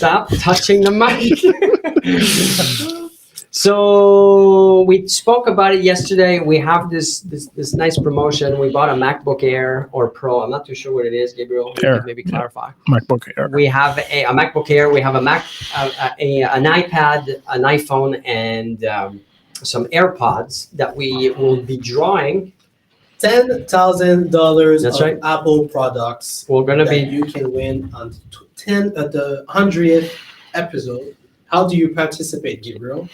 Stop touching the mic. So we spoke about it yesterday. We have this nice promotion. We bought a MacBook Air or Pro. I'm not too sure what it is, Gabriel. You Air. could maybe clarify. MacBook Air. We have a MacBook Air. We have an iPad, an iPhone, and some AirPods that we will be drawing. $10,000 That's of right. Apple products. We're gonna that be. You can win on the 100th episode. How do you participate, Gabriel?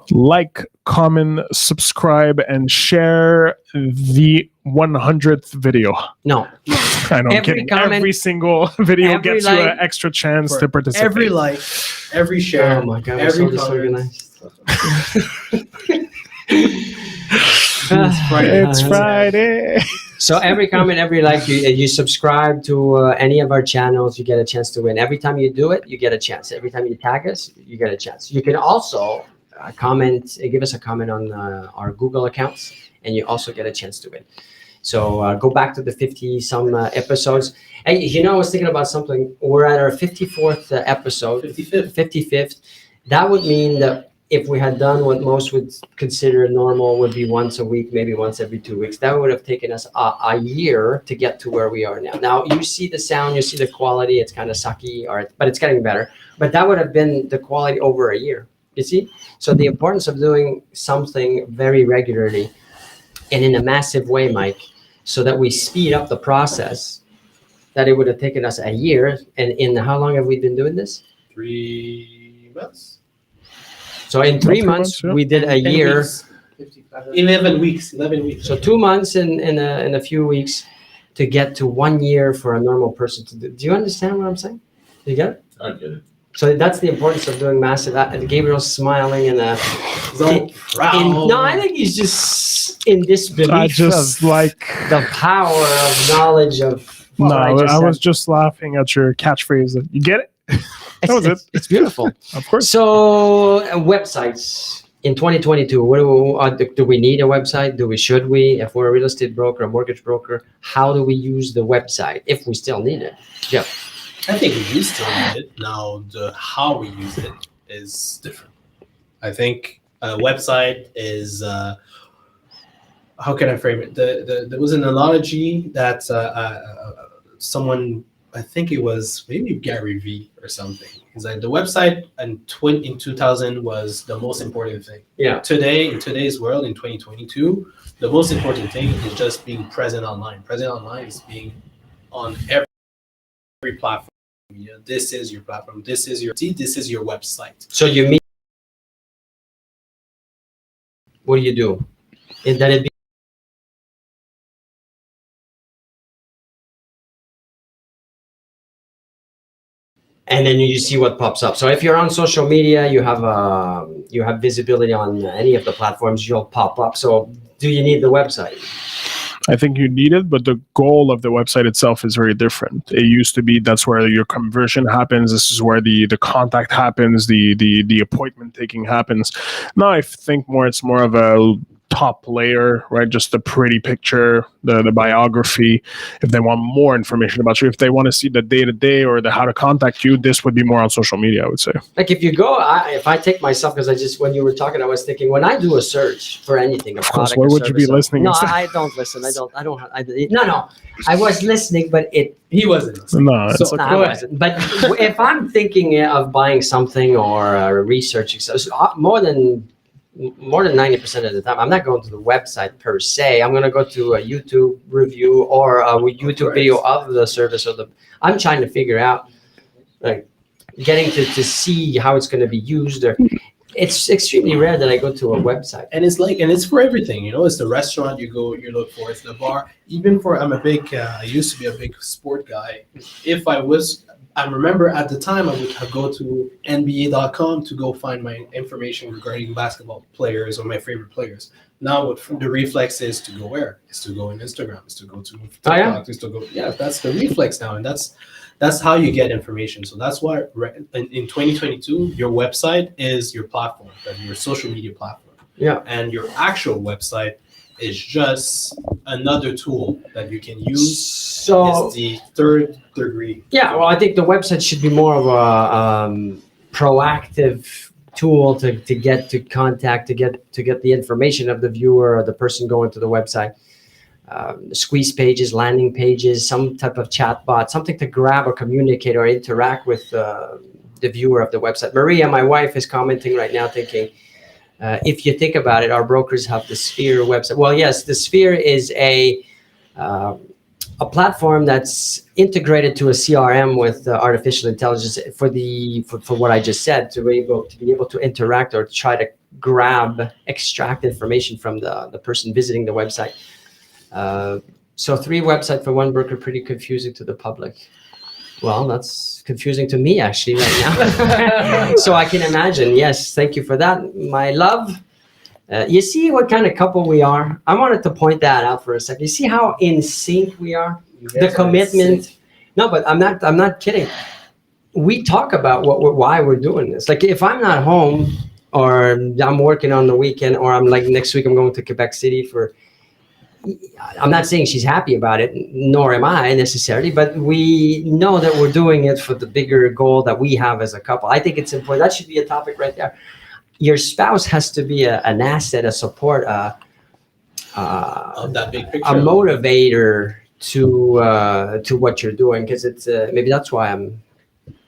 Like, comment, subscribe, and share the 100th video. No. I know, I'm Every kidding. comment, every single video every gets you like, an extra chance For to participate. Every like, every share, Oh my God, we're every so comment. disorganized. It's Friday. So every comment, every like, you subscribe to any of our channels, you get a chance to win. Every time you do it, you get a chance. Every time you tag us, you get a chance. You can also give us a comment on our Google accounts, and you also get a chance to win. So go back to the 50-some episodes. Hey, I was thinking about something. We're at our 54th episode. 55th. That would mean that if we had done what most would consider normal, would be once a week, maybe once every 2 weeks, that would have taken us a year to get to where we are now. Now, you see the sound, you see the quality, it's kind of sucky, but it's getting better. But that would have been the quality over a year, you see? So the importance of doing something very regularly and in a massive way, Mike, so that we speed up the process, that it would have taken us a year. And in how long have we been doing this? 3 months. So in 3 months, yeah. we did a 10 year. weeks. 11 weeks. 11 weeks. So 2 months in a few weeks to get to 1 year for a normal person to do. Do you understand what I'm saying? You get it? I get it. So that's the importance of doing massive. Gabriel's smiling and He's all proud. no, I think he's just in disbelief I just of like. the power of knowledge of. No, what I was said. just laughing at your catchphrase. You get it? That was it. It's beautiful. Of course. So websites in 2022. What do we need a website? Should we? If we're a real estate broker, a mortgage broker, how do we use the website if we still need it? Yeah. I think we used to need it. Now, how we use it is different. I think a website is, how can I frame it? There was an analogy that someone, I think it was maybe Gary Vee or something. He's like, the website in 2000 was the most important thing. Yeah. Today, in today's world, in 2022, the most important thing is just being present online. Present online is being on every platform. This is your platform. This is your website. So you mean, what do you do? That it be and then you see what pops up. So if you're on social media, you have visibility on any of the platforms, you'll pop up. So do you need the website? I think you need it, but the goal of the website itself is very different. It used to be that's where your conversion happens. This is where the contact happens, the appointment taking happens. Now I think it's more of a top layer, right? Just the pretty picture, the biography. If they want more information about you, if they want to see the day-to-day or the how to contact you, this would be more on social media, I would say. Like if you go, if I take myself, because when you were talking, I was thinking, when I do a search for anything, Of course, where would you be listening? No, I don't listen. No. I was listening, but He wasn't. No, it's So- okay. I wasn't. But if I'm thinking of buying something or researching, so more than 90% of the time, I'm not going to the website per se. I'm going to go to a YouTube review or a YouTube video of the service I'm trying to figure out, like, getting to see how it's going to be used. Or it's extremely rare that I go to a website. And it's for everything, it's the restaurant you look for, it's the bar. Even I used to be a big sport guy. I remember at the time I would go to NBA.com to go find my information regarding basketball players or my favorite players. Now what the reflex is to go where? Is to go on Instagram, is to go to TikTok, is to go, that's the reflex now. And that's how you get information. So that's why in 2022, your website is your platform, your social media platform. Yeah. And your actual website is just another tool that you can use. So It's the third degree. yeah, well, I think the website should be more of a proactive tool to get to contact to get the information of the viewer or the person going to the website. Squeeze pages, landing pages, some type of chat bot, something to grab or communicate or interact with the viewer of the website. Maria, my wife, is commenting right now, thinking, if you think about it, our brokers have the Sphere website. Well, yes, the Sphere is uh, a platform that's integrated to a CRM with artificial intelligence for what I just said, to be able to interact or try to extract information from the person visiting the website. So 3 websites for one broker, pretty confusing to the public. Well, that's confusing to me actually right now. So I can imagine. Yes, thank you for that, my love. You see what kind of couple we are? I wanted to point that out for a second. You see how in sync we are? The commitment. No, but I'm not kidding. We talk about why we're doing this. Like if I'm not home or I'm working on the weekend or I'm like next week I'm going to Quebec City I'm not saying she's happy about it, nor am I necessarily, but we know that we're doing it for the bigger goal that we have as a couple. I think it's important. That should be a topic right there. Your spouse has to be an asset, a support, Of that big picture. a motivator to what you're doing, because it's maybe that's why I'm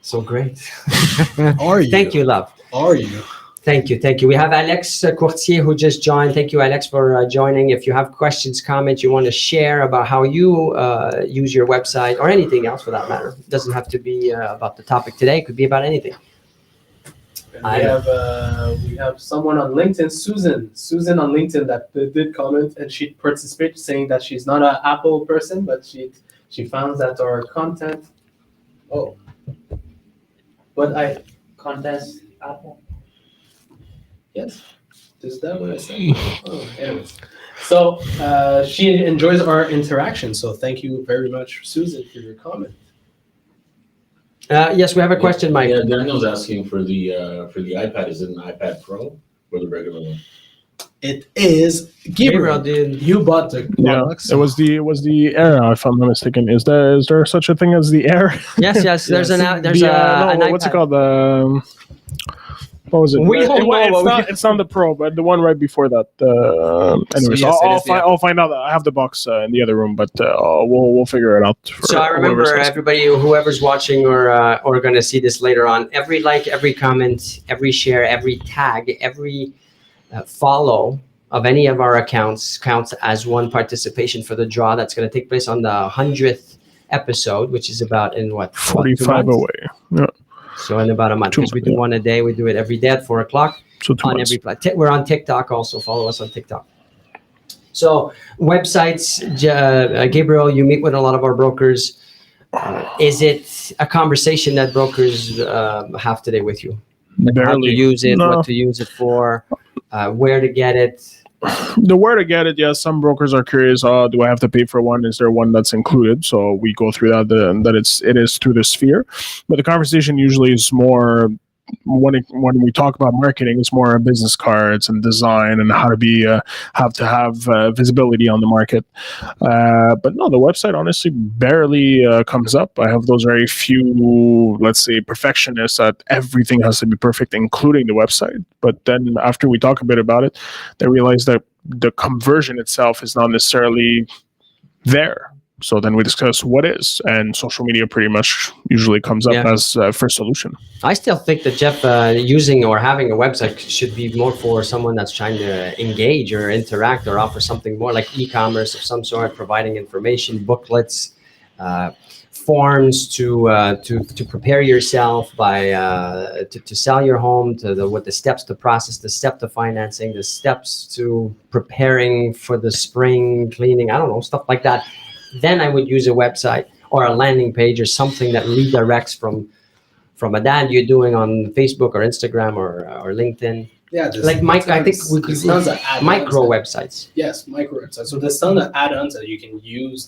so great. Are you? Thank you, love. Are you? Thank you. We have Alex Courtier who just joined. Thank you, Alex, for joining. If you have questions, comments, you want to share about how you use your website or anything else for that matter. It doesn't have to be about the topic today. It could be about anything. And we have someone on LinkedIn, Susan on LinkedIn that did comment, and she participated, saying that she's not an Apple person, but she found that our content. Oh, but Contest Apple. yes, is that what I said? Oh, anyways. So she enjoys our interaction. So thank you very much, Susan, for your comment. Yes, we have a question, Mike. Yeah, Daniel's asking for the iPad. Is it an iPad Pro or the regular one? It is Gabriel. Dude. You bought the Yeah, box. it was the Air, if I'm not mistaken. Is there such a thing as the Air? Yes. There's an an what's iPad. it called? What was it? We don't know. It's not the Pro, but the one right before that. Anyways, yes, it is the I'll find out. I have the box in the other room, but we'll figure it out. So I remember everybody, whoever's watching or going to see this later on, every like, every comment, every share, every tag, every follow of any of our accounts counts as one participation for the draw that's going to take place on the 100th episode, which is about in what? 45 away. Yeah. So in about a month, because we do one a day. We do it every day at 4:00 So 2 on months. every platform. We're on TikTok also. Follow us on TikTok. So websites, Gabriel, you meet with a lot of our brokers. Is it a conversation that brokers have today with you? Like how to Barely. use it, No. what to use it for, where to get it? The where to get it, yes. Some brokers are curious. Do I have to pay for one? Is there one that's included? So we go through that. It is through the Sphere, but the conversation usually is more when we talk about marketing. It's more business cards and design and how to have visibility on the market. But no, the website honestly barely comes up. I have those very few, let's say, perfectionists that everything has to be perfect, including the website. But then after we talk a bit about it, they realize that the conversion itself is not necessarily there. So then we discuss what is, and social media pretty much usually comes up as first solution. I still think that Jeff, using or having a website should be more for someone that's trying to engage or interact or offer something more like e-commerce of some sort, providing information, booklets, forms to prepare yourself by to sell your home, what the steps to process, the step to financing, the steps to preparing for the spring cleaning. I don't know, stuff like that. Then I would use a website or a landing page or something that redirects from a ad you're doing on Facebook or Instagram or LinkedIn. Yeah, Like Mike, I think we could tons of add-ons micro that- websites. Yes, micro websites. So there's tons of add-ons that you can use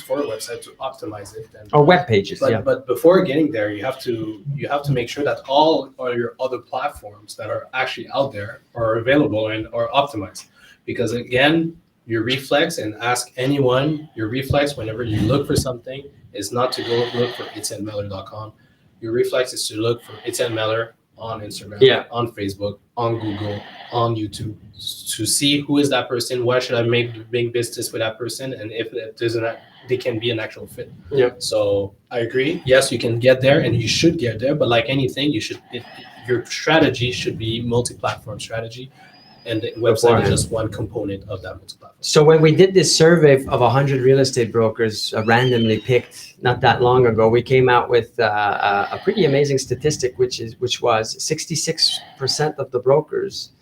for a website to optimize it. And, Or web pages, but before getting there, you have to make sure that all your other platforms that are actually out there are available and are optimized. Because again, your reflex, and ask anyone, your reflex whenever you look for something is not to go look for etiennemellor.com. Your reflex is to look for Etienne Mellor on Instagram, Yeah. on Facebook, on Google, on YouTube, to see who is that person, why should I make business with that person, and if they can be an actual fit. Yeah. So I agree. Yes, you can get there, and you should get there. But like anything, your strategy should be multi-platform strategy, and the website Beforehand. is just one component of that multi-platform. So when we did this survey of 100 real estate brokers randomly picked not that long ago, we came out with a pretty amazing statistic, which was 66% of the brokers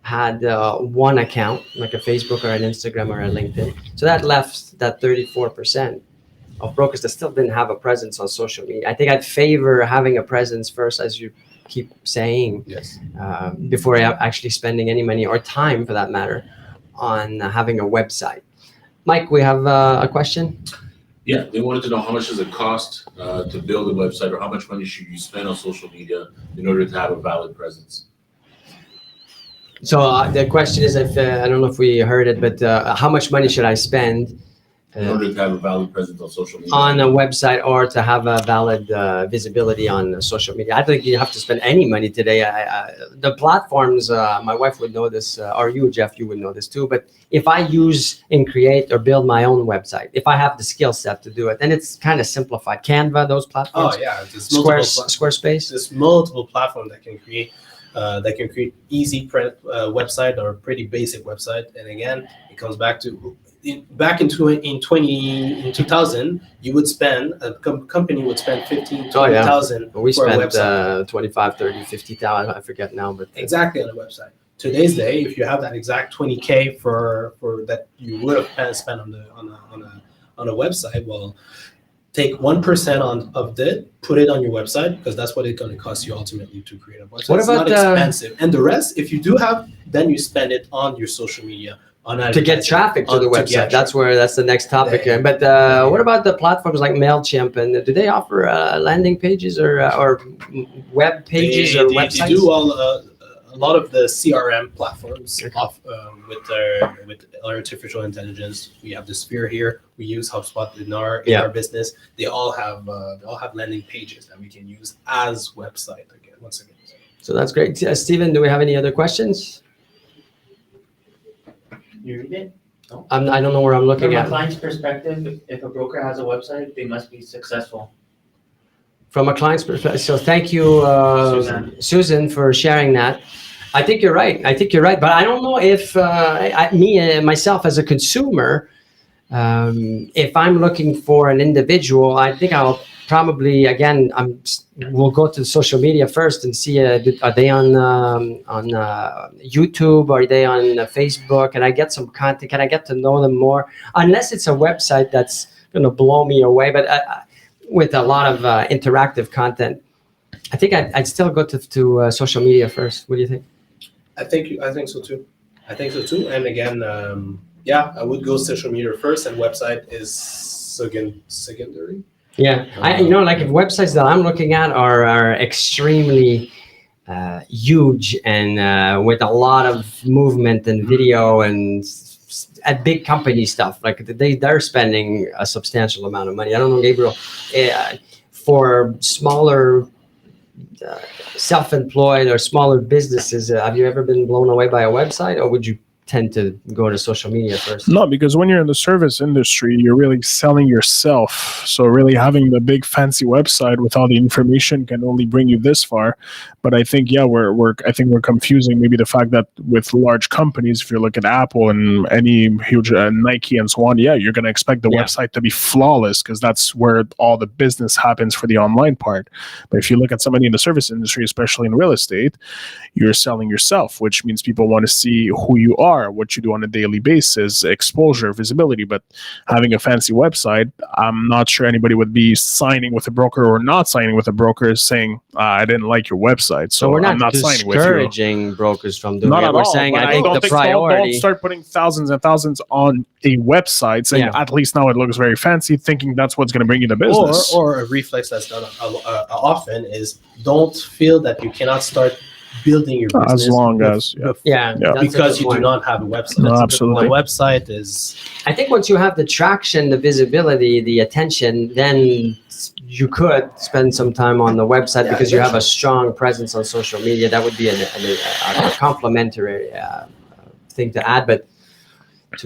had one account, like a Facebook or an Instagram or a LinkedIn. So that left that 34% of brokers that still didn't have a presence on social media. I think I'd favor having a presence first, as you keep saying, Yes. before actually spending any money or time, for that matter, on having a website. Mike, we have a question. Yeah, they wanted to know how much does it cost to build a website, or how much money should you spend on social media in order to have a valid presence? So the question is, if I don't know if we heard it, but how much money should I spend In order to have a valid presence on social media. on a website or to have a valid visibility on social media? I think you have to spend any money today. The platforms, my wife would know this, or you, Jeff, you would know this too. But if I use and create or build my own website, if I have the skill set to do it, then it's kind of simplified. Canva, those platforms, Oh yeah, there's multiple Squarespace. there's multiple platforms that can create easy website or pretty basic website. And again, it comes back to back in 2000, you would spend company would spend 15,000 Oh, yeah. 20,000 We for a spent website. 25, 30, 50,000. I forget now, but Exactly on a website. Today's day, if you have that exact 20K for that you would have spent on a website, well, take 1% of that, put it on your website, because that's what it's going to cost you ultimately to create a website. What It's about not expensive, and the rest, if you do have, then you spend it on your social media, on to get advertising, traffic to the to get website. That's the next topic. There. But what about the platforms like Mailchimp? And do they offer landing pages or web pages or websites? They do a lot of the CRM platforms Okay. with artificial intelligence. We have the Sphere here. We use HubSpot in our business. They all have landing pages that we can use as website again. Once again. So that's great. Steven, do we have any other questions? You read it? I don't know where I'm looking From a at. client's perspective, if a broker has a website, they must be successful. From a client's perspective. So thank you, Susan, for sharing that. I think you're right. But I don't know if myself as a consumer, if I'm looking for an individual, I think I'll probably, again, we'll go to social media first and see, are they on YouTube? Are they on Facebook? Can I get some content? Can I get to know them more? Unless it's a website that's going to blow me away. But with a lot of interactive content, I think I'd still go to social media first. What do you think? I think so too. And again, I would go social media first, and website is secondary. Yeah, like if websites that I'm looking at are extremely huge and with a lot of movement and video and at big company stuff, like they're spending a substantial amount of money. I don't know, Gabriel, for smaller self-employed or smaller businesses, have you ever been blown away by a website, or would you tend to go to social media first? No, because when you're in the service industry, you're really selling yourself. So really having the big fancy website with all the information can only bring you this far. But I think, we're confusing maybe the fact that with large companies, if you look at Apple and any huge Nike and so on, you're going to expect the website to be flawless because that's where all the business happens for the online part. But if you look at somebody in the service industry, especially in real estate, you're selling yourself, which means people want to see who you are, what you do on a daily basis, exposure, visibility. But having a fancy website, I'm not sure anybody would be signing with a broker or not signing with a broker saying, I didn't like your website, so we're I'm not signing with you. discouraging brokers from doing Not it. at We're all, saying but I think the priority. Don't start putting thousands and thousands on a website saying at least now it looks very fancy, thinking that's what's going to bring you the business. Or a reflex that's done often is don't feel that you cannot start building your business As long as, yeah. Yeah, Yeah. that's a because good you point. do not have a website. No, That's a good absolutely. point. The website is I think once you have the traction, the visibility, the attention, then you could spend some time on the website Yeah, because you have a eventually. strong presence on social media. That would be a complementary thing to add. But that's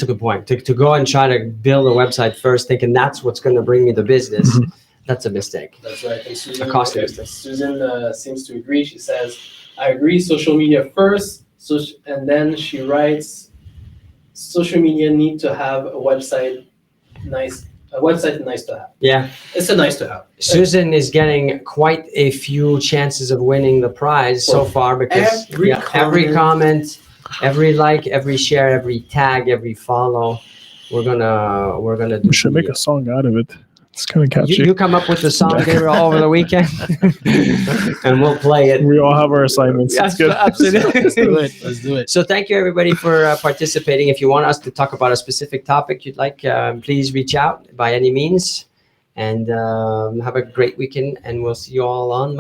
a good point. To go and try to build a website first, thinking that's what's going to bring me the business, that's a mistake. That's right. And Susan, A costly mistake. Susan seems to agree. She says, "I agree. Social media first." And then she writes, "Social media need to have a website. A website nice to have. Yeah. It's a nice to have." Susan is getting quite a few chances of winning the prize so far because every comment, every like, every share, every tag, every follow, we're gonna do. We should make a song out of it. It's kind of catchy. You come up with the song Gabriel, over the weekend, and we'll play it. We all have our assignments. It's good. Absolutely. Let's do it. Let's do it. So thank you everybody for participating. If you want us to talk about a specific topic you'd like, please reach out by any means. And have a great weekend. And we'll see you all on